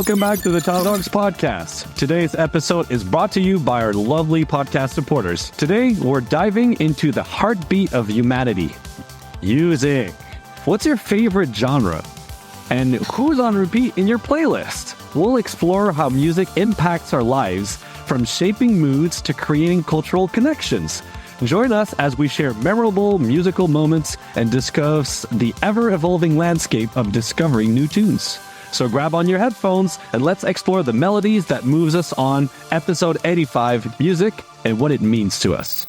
Welcome back to the Top Dogs Podcast. Today's episode is brought to you by our lovely podcast supporters. Today, we're diving into the heartbeat of humanity, music. What's your favorite genre? And who's on repeat in your playlist? We'll explore how music impacts our lives, from shaping moods to creating cultural connections. Join us as we share memorable musical moments and discuss the ever-evolving landscape of discovering new tunes. So grab on your headphones and let's explore the melodies that moves us on episode 85, music and what it means to us.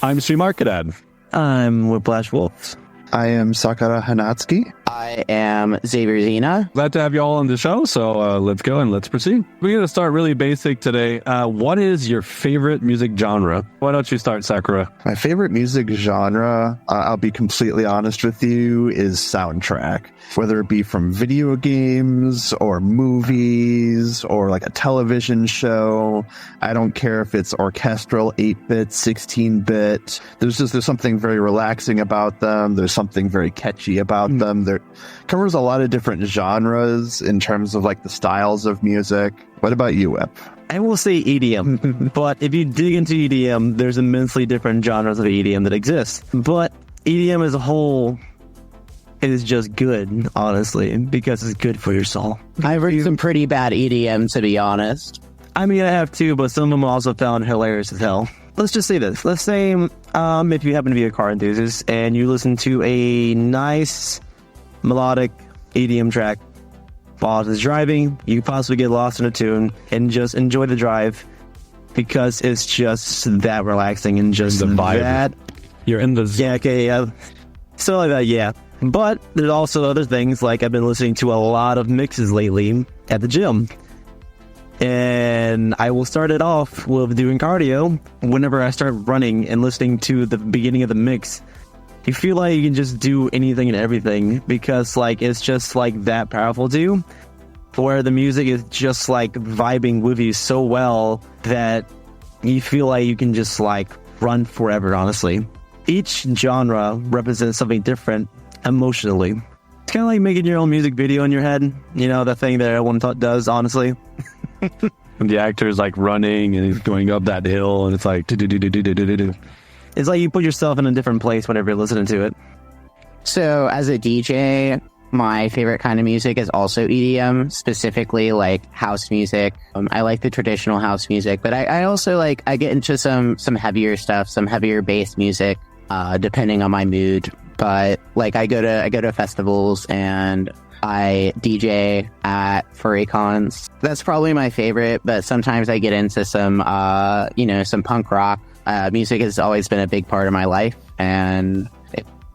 I'm Sri Markedad. I'm Whiplash Wolf. I am Sakara Hanatsuki. I am Xavier Zena. Glad to have you all on the show, so let's go and let's proceed. We're going to start really basic today. What is your favorite music genre? Why don't you start, Sakura? My favorite music genre, I'll be completely honest with you, is soundtrack. Whether it be from video games or movies or like a television show. I don't care if it's orchestral, 8-bit, 16-bit. There's something very relaxing about them. There's something very catchy about them. There covers a lot of different genres in terms of like the styles of music. What about you, Ep? I will say EDM, but if you dig into EDM, there's immensely different genres of EDM that exist. But EDM as a whole is just good, honestly, because it's good for your soul. I've heard some pretty bad EDM, to be honest. I mean, I have too, but some of them I also found hilarious as hell. Let's just say this. Let's say if you happen to be a car enthusiast and you listen to a nice melodic EDM track while it's driving, you possibly get lost in a tune and just enjoy the drive because it's just that relaxing and just the vibe. That. You're in the Yeah, okay, yeah. So like that, yeah. But there's also other things, like I've been listening to a lot of mixes lately at the gym. And I will start it off with doing cardio. Whenever I start running and listening to the beginning of the mix, you feel like you can just do anything and everything because like it's just like that powerful too. Where the music is just like vibing with you so well that you feel like you can just like run forever, honestly. Each genre represents something different emotionally. It's kind of like making your own music video in your head. You know, the thing that everyone does, honestly. And the actor's like running and he's going up that hill and it's like do-do-do-do-do-do-do-do. It's like you put yourself in a different place whenever you're listening to it. So, as a DJ, my favorite kind of music is also EDM, specifically like house music. I like the traditional house music, but I also like, I get into some heavier stuff, some heavier bass music, depending on my mood. But like I go to festivals and I DJ at furry cons. That's probably my favorite, but sometimes I get into some punk rock. Music has always been a big part of my life, and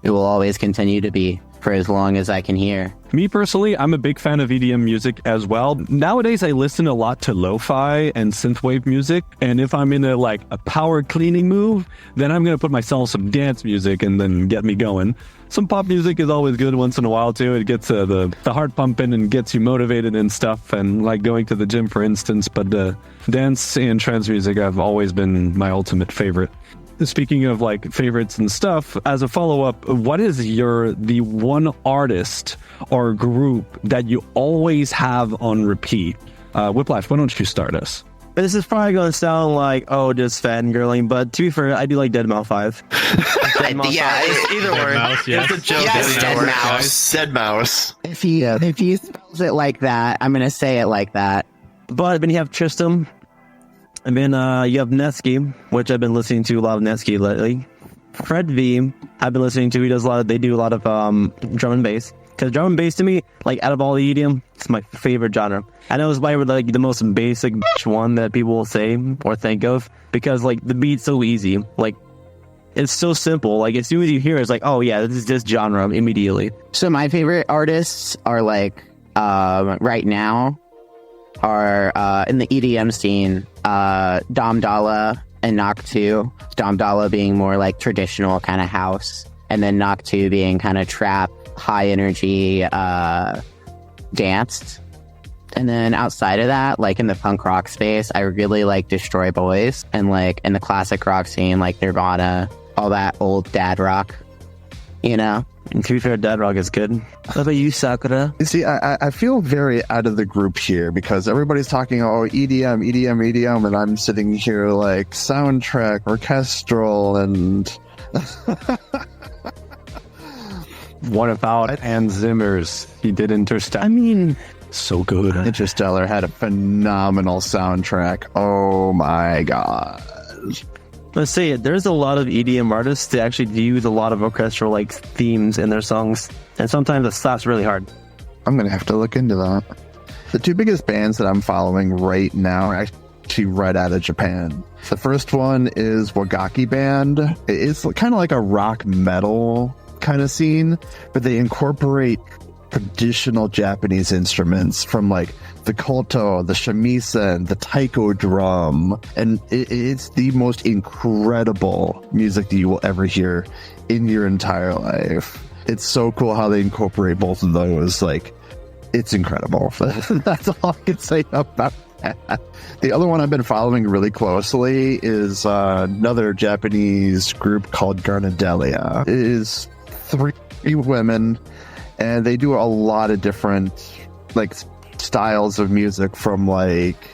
it will always continue to be for as long as I can hear. Me personally, I'm a big fan of EDM music as well. Nowadays, I listen a lot to lo-fi and synthwave music. And if I'm in a power cleaning move, then I'm going to put myself some dance music and then get me going. Some pop music is always good once in a while too. It gets the heart pumping and gets you motivated and stuff. And like going to the gym, for instance. But dance and trance music have always been my ultimate favorite. Speaking of like favorites and stuff, as a follow-up, what is the one artist or group that you always have on repeat? Whiplash, why don't you start us? This is probably going to sound like, just fangirling, but to be fair, I do like Deadmau5. Either or. It's a joke. Yes, Deadmau5. Deadmau5. If he spells it like that, I'm going to say it like that. But then you have Tristam. And then you have Netsky, which I've been listening to a lot of Netsky lately. Fred V, I've been listening to. They do a lot of drum and bass. Because drum and bass to me, like out of all the EDM, it's my favorite genre. I know it's probably like the most basic one that people will say or think of. Because like the beat's so easy. Like it's so simple. Like as soon as you hear it, it's like, oh yeah, this is this genre immediately. So my favorite artists are like right now are in the EDM scene, Dom Dalla and Knock 2. Dom Dalla being more like traditional kind of house, and then Knock 2 being kind of trap, high energy, danced. And then outside of that, like in the punk rock space, I really like Destroy Boys, and like in the classic rock scene, like Nirvana, all that old dad rock, you know? And to be fair, dad rock is good. What about you, Sakura? You see, I feel very out of the group here because everybody's talking, oh, EDM, EDM, EDM, and I'm sitting here like soundtrack, orchestral, and... What about Hans Zimmer's? He did Interstellar. I mean, So good. Interstellar had a phenomenal soundtrack. Oh my god. let's say it. There's a lot of EDM artists that actually use a lot of orchestral like themes in their songs, and sometimes it slaps really hard. I'm gonna have to look into that. The two biggest bands that I'm following right now are actually right out of Japan. The first one is Wagaki Band. It's kind of like a rock metal kind of scene, but they incorporate traditional Japanese instruments from like the koto, the shamisen, the taiko drum, and it's the most incredible music that you will ever hear in your entire life. It's so cool how they incorporate both of those. Like, it's incredible. That's all I can say about that. The other one I've been following really closely is another Japanese group called Garnadelia. It is 3 women, and they do a lot of different like styles of music, from like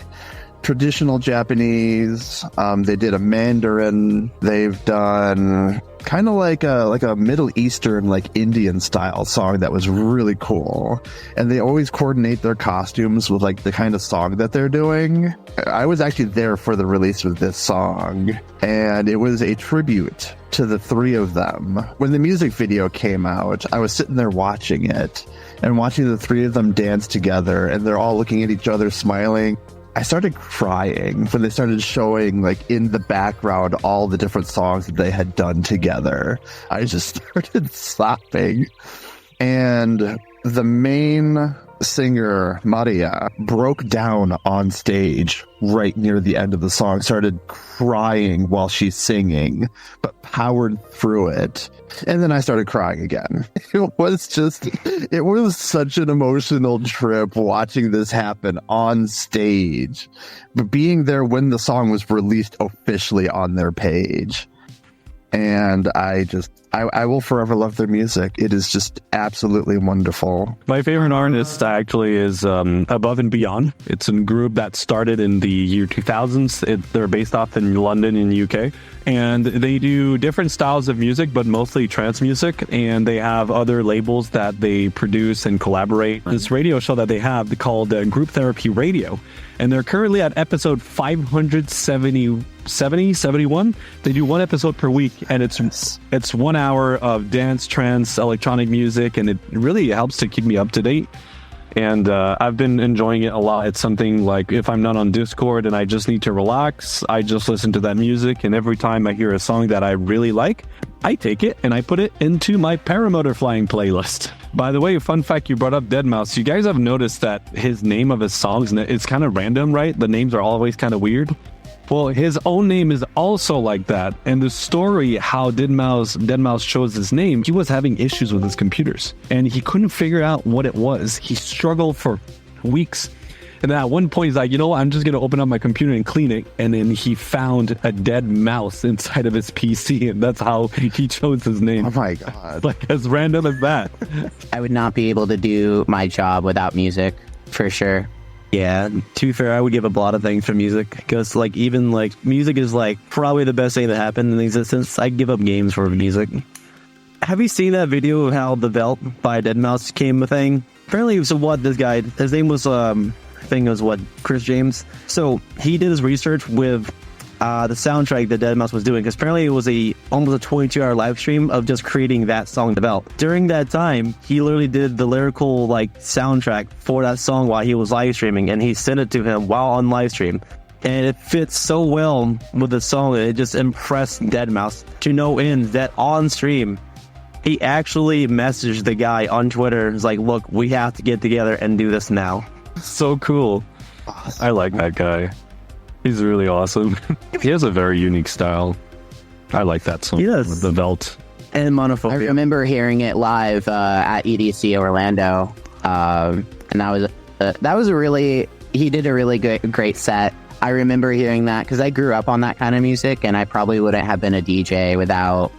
traditional Japanese. They did a Mandarin. They've done kind of like a Middle Eastern, like Indian style song that was really cool. And they always coordinate their costumes with like the kind of song that they're doing. I was actually there for the release of this song, and it was a tribute to the 3 of them. When the music video came out, I was sitting there watching it and watching the 3 of them dance together, and they're all looking at each other smiling. I started crying when they started showing, like, in the background, all the different songs that they had done together. I just started sobbing. And the main singer, Maria, broke down on stage right near the end of the song, started crying while she's singing, but powered through it. And then I started crying again. It was such an emotional trip watching this happen on stage, but being there when the song was released officially on their page. And I will forever love their music. It is just absolutely wonderful. My favorite artist actually is Above and Beyond. It's a group that started in the year 2000s. They're based off in London in the UK. And they do different styles of music, but mostly trance music. And they have other labels that they produce and collaborate. This radio show that they have called Group Therapy Radio. And they're currently at episode 571. They do one episode per week, and it's 1 hour of dance, trance, electronic music, and it really helps to keep me up to date. And I've been enjoying it a lot. It's something like if I'm not on Discord and I just need to relax, I just listen to that music. And every time I hear a song that I really like, I take it and I put it into my paramotor flying playlist. By the way, fun fact, you brought up Deadmau5. You guys have noticed that his name of his songs, it's kind of random, right? The names are always kind of weird. Well, his own name is also like that. And the story how Deadmau5 chose his name, he was having issues with his computers. And he couldn't figure out what it was. He struggled for weeks. And then at one point, he's like, you know what? I'm just going to open up my computer and clean it. And then he found a dead mouse inside of his PC. And that's how he chose his name. Oh my God. Like, as random as that. I would not be able to do my job without music, for sure. Yeah, to be fair, I would give up a lot of things for music, because like even like music is like probably the best thing that happened in existence. I'd give up games for music. Have you seen that video of how The Belt by Deadmau5 came a thing? Apparently, so what, this guy, his name was Chris James. So he did his research with the soundtrack that Deadmau5 was doing, because apparently it was almost a 22-hour live stream of just creating that song, The Belt. During that time, he literally did the lyrical like soundtrack for that song while he was live streaming, and he sent it to him while on live stream. And it fits so well with the song that it just impressed Deadmau5 to no end that on stream, he actually messaged the guy on Twitter. It's like, look, we have to get together and do this now. So cool. I like that guy. He's really awesome. He has a very unique style. I like that song. He does. The Belt. And Monophobia. I remember hearing it live at EDC Orlando, and that that was a really, he did a really great set. I remember hearing that because I grew up on that kind of music, and I probably wouldn't have been a DJ without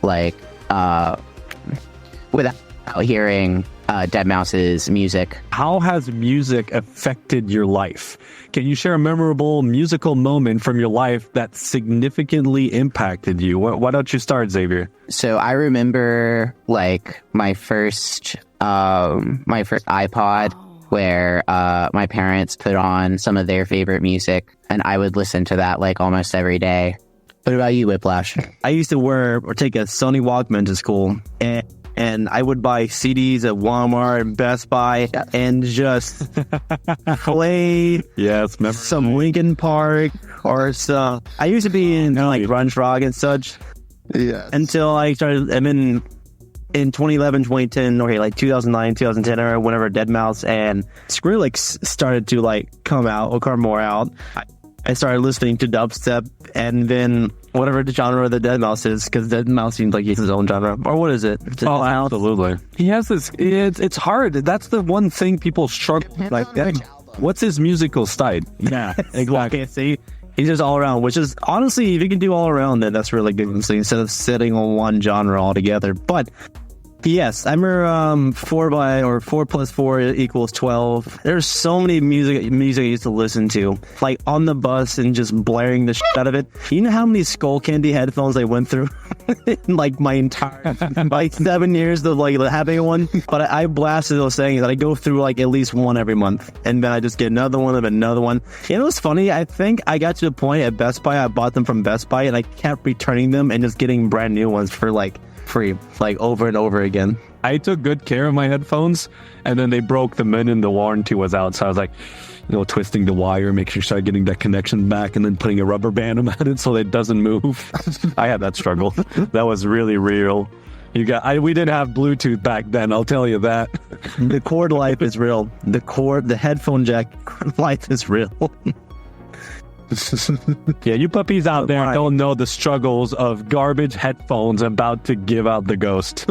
hearing deadmau5's music. How has music affected your life? Can you share a memorable musical moment from your life that significantly impacted you? Why don't you start, Xavier? So I remember like my first iPod where my parents put on some of their favorite music, and I would listen to that like almost every day. What about you, Whiplash? I used to take a Sony Walkman to school, and I would buy CDs at Walmart and Best Buy and just play some Linkin Park or some. I used to be in like grunge rock and such. Yeah. Until I started. In 2011, 2010, okay, like 2009, 2010 era, whenever deadmau5 and Skrillex started to like come more out, I started listening to dubstep, and then whatever the genre of the deadmau5 is, because deadmau5 seems like he has his own genre. Or what is it? Oh, absolutely. He has this. It's hard. That's the one thing people struggle like. What's his musical style? Yeah, exactly. See, he's just all around. Which is honestly, if you can do all around, then that's really good. So instead of sitting on one genre altogether, but. Yes, I remember 4 plus 4 equals 12. There's so many music I used to listen to, like on the bus and just blaring the shit out of it. You know how many Skull Candy headphones I went through? Like my entire, like 7 years of like having one. But I blasted those things, and I go through like at least one every month. And then I just get another one and another one. You know what's funny? I think I got to the point at Best Buy, I bought them from Best Buy, and I kept returning them and just getting brand new ones for like free, like over and over again. I took good care of my headphones, and then they broke the minute the warranty was out. So I was like, twisting the wire, make sure you start getting that connection back, and then putting a rubber band around it so it doesn't move. I had that struggle. That was really real. We didn't have Bluetooth back then, I'll tell you that. The cord life is real. The headphone jack life is real. Yeah, you puppies out there don't know the struggles of garbage headphones about to give out the ghost.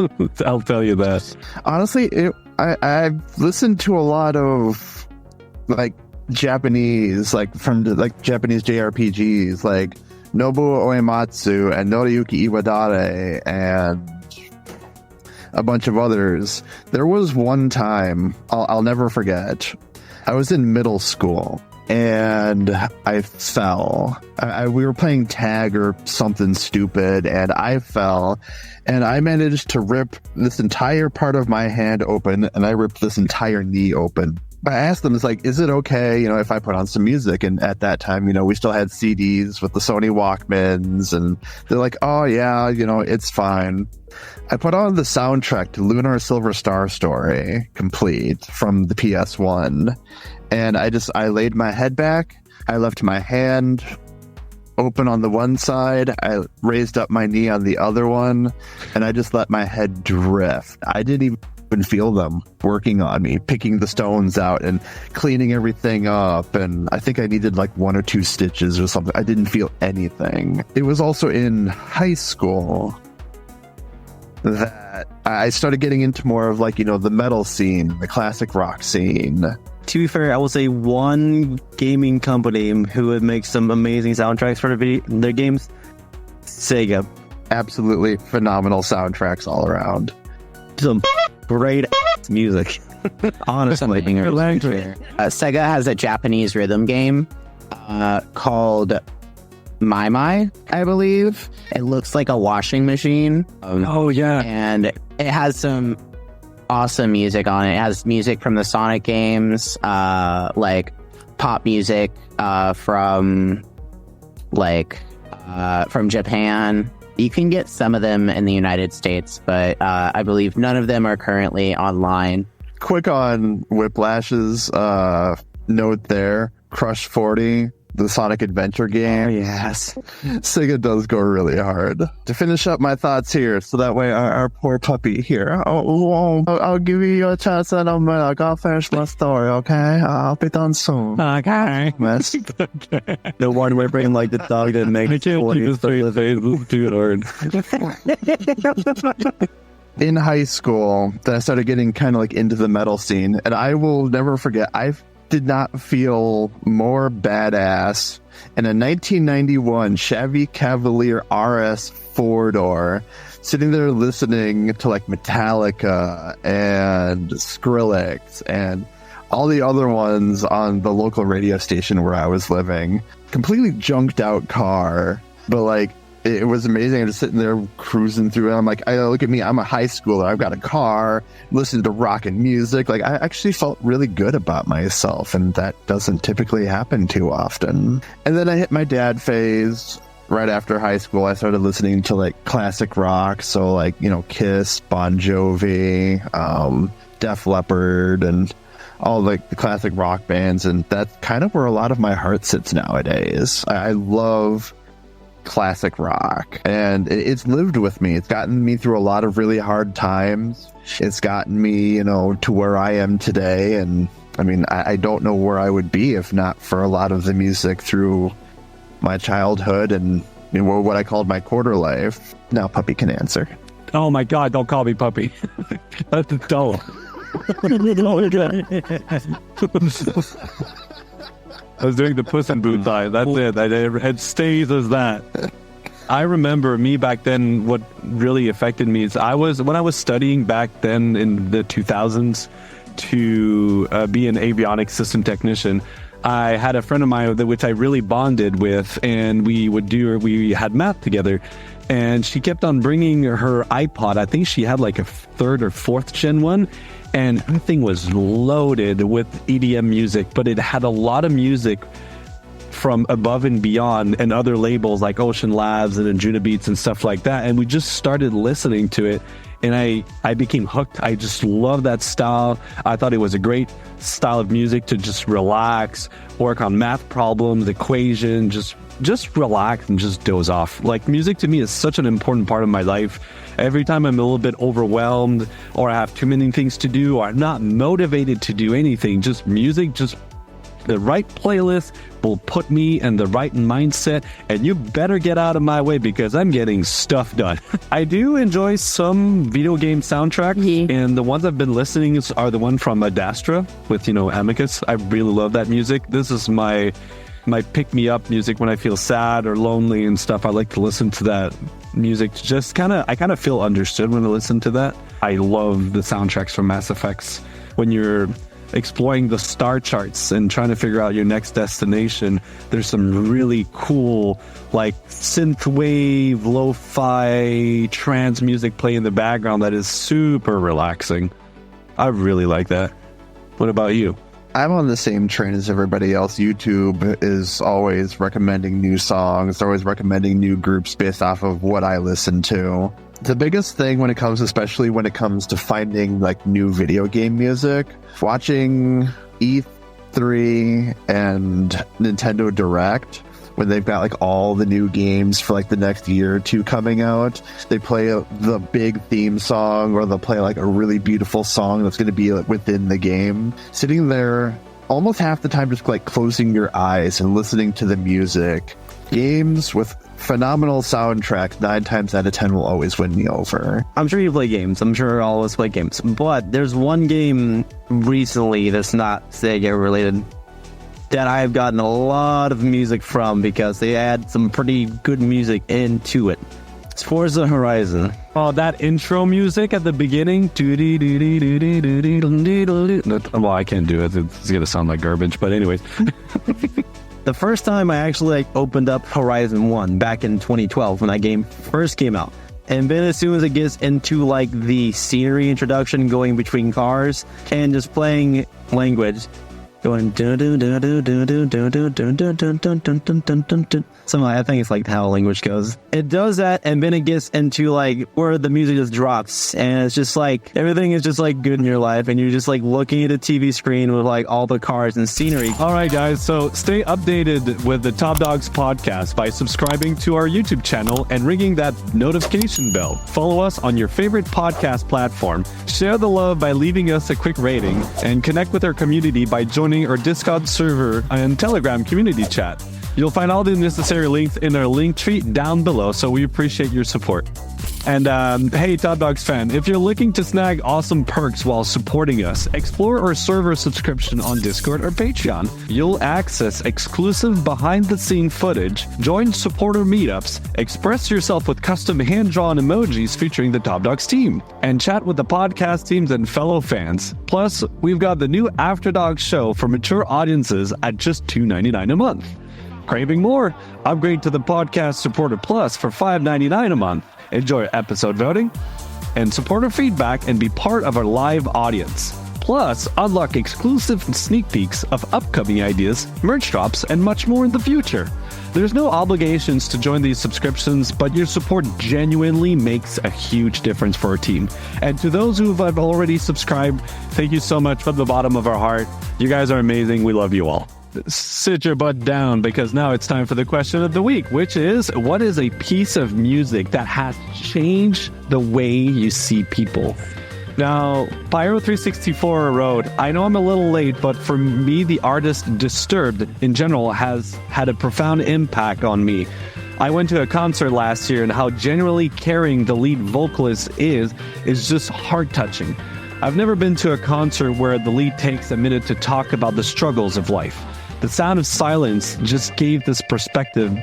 I'll tell you that. Honestly, I've listened to a lot of like Japanese, like from like Japanese JRPGs, like Nobuo Uematsu and Noriyuki Iwadare and a bunch of others. There was one time I'll never forget. I was in middle school. And I fell. We were playing tag or something stupid, and I fell. And I managed to rip this entire part of my hand open, and I ripped this entire knee open. I asked them, it's like, is it okay, if I put on some music? And at that time, we still had CDs with the Sony Walkmans, and they're like, oh yeah, it's fine. I put on the soundtrack to Lunar Silver Star Story, complete, from the PS1. And I laid my head back. I left my hand open on the one side. I raised up my knee on the other one, and I just let my head drift. I didn't even feel them working on me, picking the stones out and cleaning everything up. And I think I needed like 1 or 2 stitches or something. I didn't feel anything. It was also in high school that I started getting into more of like, the metal scene, the classic rock scene. To be fair, I will say one gaming company who would make some amazing soundtracks for their games, Sega. Absolutely phenomenal soundtracks all around. Some great music, honestly. Sega has a Japanese rhythm game called Mai Mai, I believe. It looks like a washing machine. Oh, yeah. And it has some awesome music on it. It has music from the Sonic games, like pop music from Japan. You can get some of them in the United States, but I believe none of them are currently online. Quick on Whiplash's note there, Crush 40, the Sonic Adventure game. Oh, yes. Sega does go really hard. To finish up my thoughts here, so that way our poor puppy here, I'll give you a chance in a minute. I'll finish my story, okay? I'll be done soon. Okay. Yes. The one where bring like the dog that makes I can't keep a straight face. It's too hard. In high school, then I started getting kind of like into the metal scene, and I will never forget, I did not feel more badass in a 1991 Chevy Cavalier RS 4-door, sitting there listening to like Metallica and Skrillex and all the other ones on the local radio station where I was living. Completely junked out car, but like it was amazing. I'm just sitting there cruising through and I'm like, look at me, I'm a high schooler, I've got a car, listening to rock and music. Like I actually felt really good about myself, and that doesn't typically happen too often. And then I hit my dad phase. Right after high school, I started listening to like classic rock, so like, you know, Kiss, Bon Jovi, Def Leppard, and all like the classic rock bands, and that's kind of where a lot of my heart sits nowadays. I love classic rock, and it's lived with me. It's gotten me through a lot of really hard times. It's gotten me, you know, to where I am today, and I mean, I don't know where I would be if not for a lot of the music through my childhood and, you know, what I called my quarter life. Now Puppy can answer. Oh my God, don't call me Puppy. That's dull. I was doing the Puss in Boots eye. That's it. It stays as that. I remember me back then, what really affected me is when I was studying back then in the 2000s to be an avionics system technician, I had a friend of mine which I really bonded with, and we had math together, and she kept on bringing her iPod. I think she had like a 3rd or 4th gen one, and her thing was loaded with EDM music, but it had a lot of music from Above and Beyond and other labels like Ocean Labs and Anjuna Beats and stuff like that, and we just started listening to it. And I became hooked. I just love that style. I thought it was a great style of music to just relax, work on math problems, equation, just relax and just doze off. Like, music to me is such an important part of my life. Every time I'm a little bit overwhelmed, or I have too many things to do, or I'm not motivated to do anything, just music, just the right playlist will put me in the right mindset, and you better get out of my way because I'm getting stuff done. I do enjoy some video game soundtracks, and the ones I've been listening are the one from Adastra with, you know, Amicus. I really love that music. This is my pick-me-up music when I feel sad or lonely and stuff. I like to listen to that music. Just I kind of feel understood when I listen to that. I love the soundtracks from Mass Effects. When you're exploring the star charts and trying to figure out your next destination, there's some really cool like synthwave, lo-fi, trance music playing in the background that is super relaxing. I really like that. What about you? I'm on the same train as everybody else. YouTube is always recommending new songs, always recommending new groups based off of what I listen to. The biggest thing especially when it comes to finding like new video game music, watching E3 and Nintendo Direct, when they've got like all the new games for like the next year or two coming out, they play the big theme song, or they'll play like a really beautiful song that's going to be like within the game. Sitting there almost half the time just like closing your eyes and listening to the music. Games with phenomenal soundtracks 9 times out of 10 will always win me over. I'm sure you play games. I'm sure all of us play games. But there's one game recently that's not Sega related that I've gotten a lot of music from because they add some pretty good music into it. It's Forza Horizon. Oh, that intro music at the beginning. Well, I can't do it. It's going to sound like garbage, but anyways. The first time I actually opened up Horizon 1 back in 2012 when that game first came out. And then as soon as it gets into like the scenery introduction, going between cars and just playing language, going somehow I think it's like how language goes. It does that, and then it gets into like where the music just drops, and it's just like everything is just like good in your life, and you're just like looking at a TV screen with like all the cars and scenery. All right, guys, so stay updated with the Top Dogs podcast by subscribing to our YouTube channel and ringing that notification bell. Follow us on your favorite podcast platform. Share the love by leaving us a quick rating, and connect with our community by joining our Discord server and Telegram community chat. You'll find all the necessary links in our link tree down below, so we appreciate your support. And hey, Top Dogs fan, if you're looking to snag awesome perks while supporting us, explore our server subscription on Discord or Patreon. You'll access exclusive behind-the-scene footage, join supporter meetups, express yourself with custom hand-drawn emojis featuring the Top Dogs team, and chat with the podcast teams and fellow fans. Plus, we've got the new After Dogs show for mature audiences at just $2.99 a month. Craving more? Upgrade to the Podcast Supporter Plus for $5.99 a month. Enjoy episode voting and supporter feedback and be part of our live audience. Plus, unlock exclusive sneak peeks of upcoming ideas, merch drops, and much more in the future. There's no obligations to join these subscriptions, but your support genuinely makes a huge difference for our team. And to those who have already subscribed, thank you so much from the bottom of our heart. You guys are amazing. We love you all. Sit your butt down, because now it's time for the question of the week, which is, what is a piece of music that has changed the way you see people? Now, Pyro364 wrote, I know I'm a little late, but for me, the artist Disturbed in general has had a profound impact on me. I went to a concert last year, and how genuinely caring the lead vocalist is just heart-touching. I've never been to a concert where the lead takes a minute to talk about the struggles of life. The sound of silence just gave this perspective,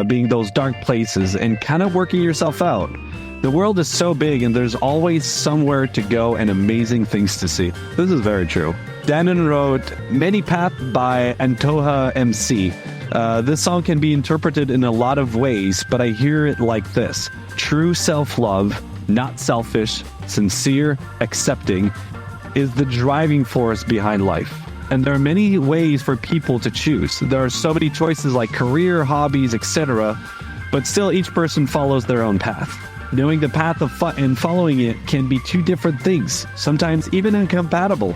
being those dark places and kind of working yourself out. The world is so big and there's always somewhere to go and amazing things to see. This is very true. Danon wrote, Many Path by Antoha MC. This song can be interpreted in a lot of ways, but I hear it like this. True self-love, not selfish, sincere, accepting, is the driving force behind life. And there are many ways for people to choose. There are so many choices like career, hobbies, etc. But still, each person follows their own path. Knowing the path of and following it can be two different things, sometimes even incompatible.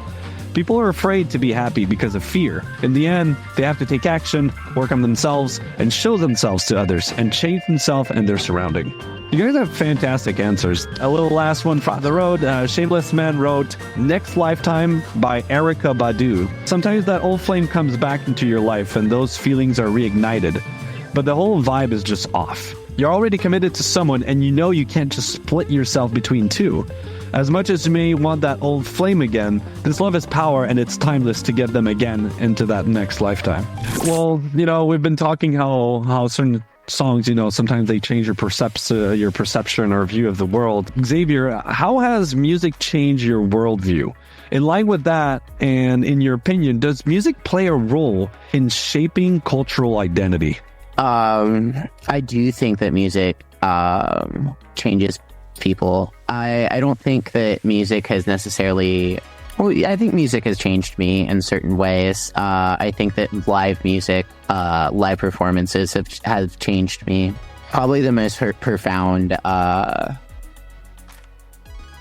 People are afraid to be happy because of fear. In the end, they have to take action, work on themselves, and show themselves to others, and change themselves and their surrounding. You guys have fantastic answers. A little last one from the road. Shameless Man wrote, Next Lifetime by Erica Badu. Sometimes that old flame comes back into your life and those feelings are reignited. But the whole vibe is just off. You're already committed to someone and you know you can't just split yourself between two. As much as you may want that old flame again, this love is power and it's timeless to get them again into that next lifetime. Well, we've been talking how certain songs, sometimes they change your perception or view of the world. Xavier, how has music changed your worldview? In line with that, and in your opinion, does music play a role in shaping cultural identity? I do think that music changes people. I don't think that music has necessarily... Well, I think music has changed me in certain ways. I think that live music, live performances have changed me. Probably the most profound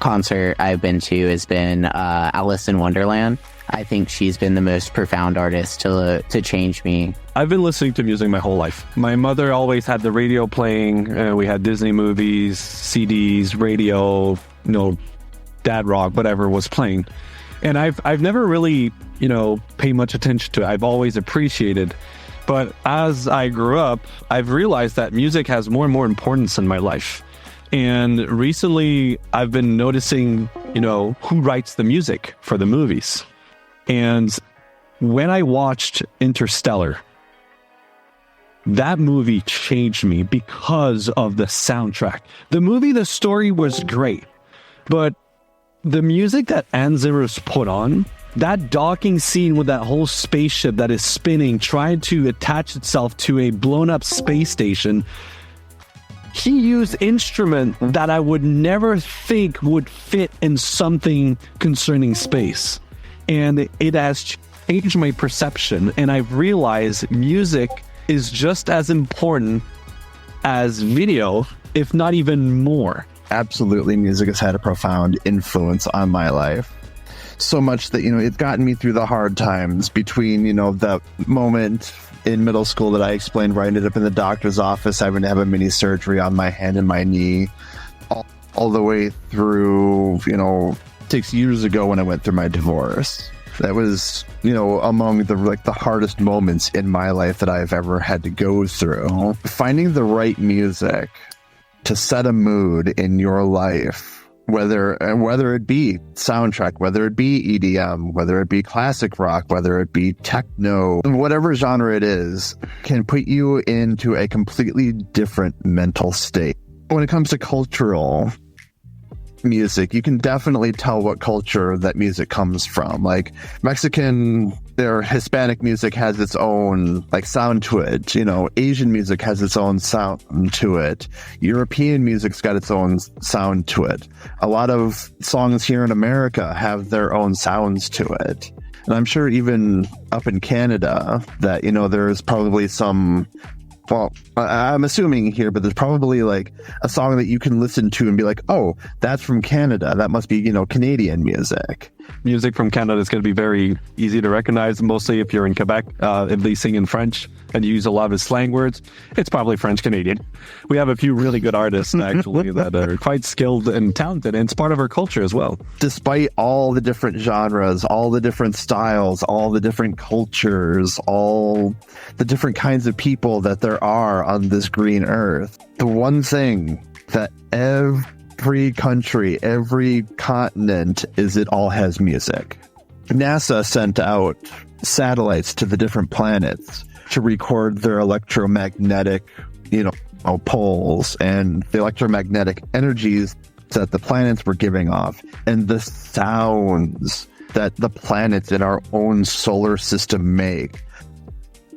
concert I've been to has been Alice in Wonderland. I think she's been the most profound artist to change me. I've been listening to music my whole life. My mother always had the radio playing. We had Disney movies, CDs, radio, dad rock, whatever was playing. And I've never really, paid much attention to it. I've always appreciated. But as I grew up, I've realized that music has more and more importance in my life. And recently, I've been noticing, who writes the music for the movies. And when I watched Interstellar, that movie changed me because of the soundtrack. The story was great, but the music that Hans Zimmer's put on, that docking scene with that whole spaceship that is spinning, trying to attach itself to a blown up space station, he used instrument that I would never think would fit in something concerning space. And it has changed my perception. And I've realized music is just as important as video, if not even more. Absolutely, music has had a profound influence on my life. So much that, it's gotten me through the hard times between, the moment in middle school that I explained where I ended up in the doctor's office having to have a mini surgery on my hand and my knee, all the way through, 6 years ago when I went through my divorce. That was, among the hardest moments in my life that I've ever had to go through. Finding the right music to set a mood in your life, whether it be soundtrack, whether it be EDM, whether it be classic rock, whether it be techno, whatever genre it is, can put you into a completely different mental state. When it comes to cultural music, you can definitely tell what culture that music comes from. Like Mexican or Hispanic music has its own like sound to it. Asian music has its own sound to it. European music's got its own sound to it. A lot of songs here in America have their own sounds to it. And I'm sure even up in Canada that, there's probably some, well, I'm assuming here, but there's probably like a song that you can listen to and be like, oh, that's from Canada. That must be, Canadian music. Music from Canada is going to be very easy to recognize, mostly if you're in Quebec, if they sing in French and use a lot of slang words. It's probably French Canadian. We have a few really good artists, actually, that are quite skilled and talented, and it's part of our culture as well. Despite all the different genres, all the different styles, all the different cultures, all the different kinds of people that there are on this green earth, the one thing that every country, every continent is it all has music. NASA sent out satellites to the different planets to record their electromagnetic, poles and the electromagnetic energies that the planets were giving off, and the sounds that the planets in our own solar system make.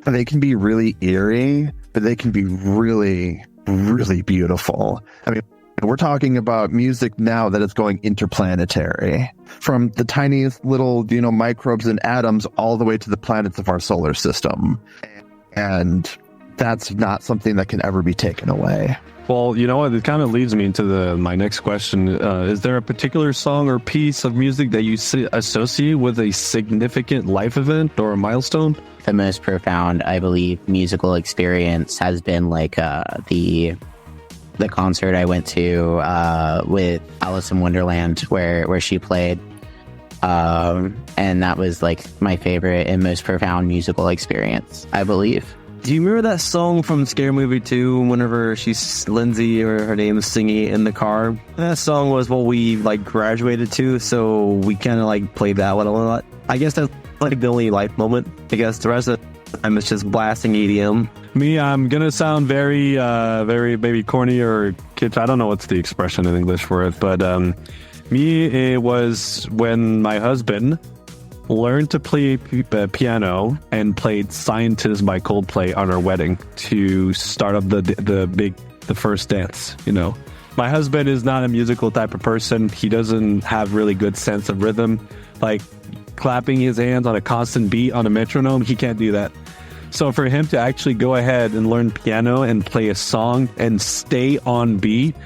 They can be really eerie, but they can be really, really beautiful. I mean, we're talking about music now that is going interplanetary, from the tiniest little, microbes and atoms all the way to the planets of our solar system. And that's not something that can ever be taken away. Well, you know what? It kind of leads me into my next question. Is there a particular song or piece of music that you associate with a significant life event or a milestone? The most profound, I believe, musical experience has been like the concert I went to with Alice in Wonderland, where she played. And that was like my favorite and most profound musical experience, I believe. Do you remember that song from Scary Movie 2 whenever she's Lindsay or her name is singing it in the car? That song was what we like graduated to, so we kind of like played that one a lot. I guess that's like the only life moment. I guess the rest of the time it's just blasting EDM. Me, I'm gonna sound very maybe corny or kitsch. I don't know what's the expression in English for it, but me, it was when my husband learned to play piano and played Scientist by Coldplay on our wedding to start up the first dance. My husband is not a musical type of person. He doesn't have really good sense of rhythm, like clapping his hands on a constant beat on a metronome. He can't do that. So for him to actually go ahead and learn piano and play a song and stay on beat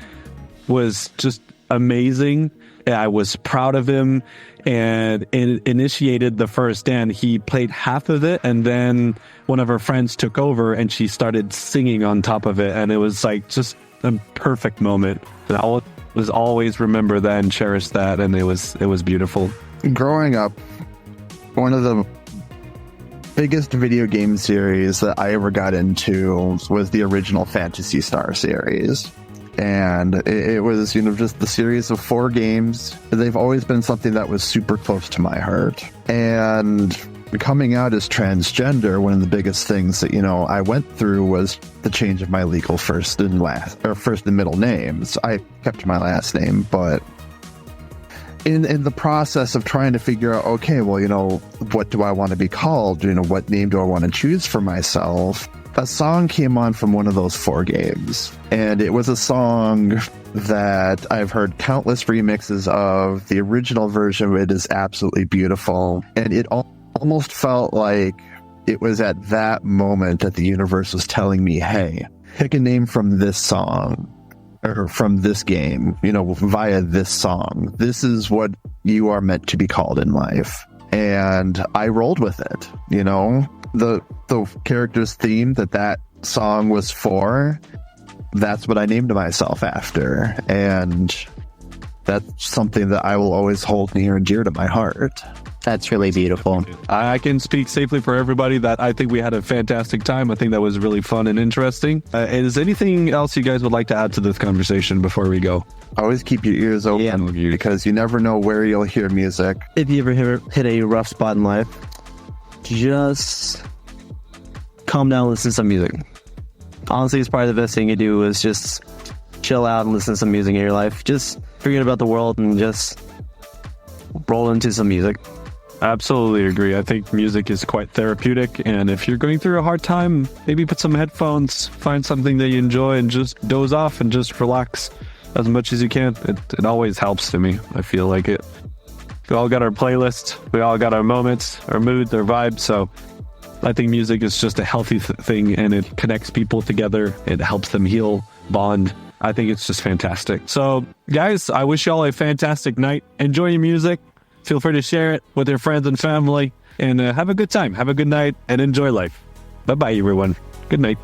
was just amazing. I was proud of him, and it initiated the first dance. He played half of it, and then one of her friends took over and she started singing on top of it, and it was like just a perfect moment. And I was always remember that and cherish that, and it was beautiful. Growing up, one of the biggest video game series that I ever got into was the original Phantasy Star series. And it was, just the series of 4 games. They've always been something that was super close to my heart. And coming out as transgender, one of the biggest things that, I went through was the change of my legal first and middle names. I kept my last name, but in the process of trying to figure out, okay, well, what do I want to be called? What name do I want to choose for myself? A song came on from one of those 4 games, and it was a song that I've heard countless remixes of. The original version of it is absolutely beautiful, and it almost felt like it was at that moment that the universe was telling me, hey, pick a name from this song, or from this game, via this song. This is what you are meant to be called in life. And I rolled with it, The character's theme that song was for, that's what I named myself after. And that's something that I will always hold near and dear to my heart. That's really beautiful. I can speak safely for everybody that I think we had a fantastic time. I think that was really fun and interesting. Is anything else you guys would like to add to this conversation before we go? Always keep your ears open because you never know where you'll hear music. If you ever hit a rough spot in life, just calm down and listen to some music. Honestly, it's probably the best thing you do is just chill out and listen to some music in your life. Just forget about the world and just roll into some music. Absolutely agree. I think music is quite therapeutic, and if you're going through a hard time, maybe put some headphones, find something that you enjoy, and just doze off and just relax as much as you can. It always helps to me. I feel like it. We all got our playlist. We all got our moments, our moods, our vibes. So I think music is just a healthy thing, and it connects people together. It helps them heal, bond. I think it's just fantastic. So, guys, I wish y'all a fantastic night. Enjoy your music. Feel free to share it with your friends and family, and have a good time. Have a good night, and enjoy life. Bye-bye, everyone. Good night.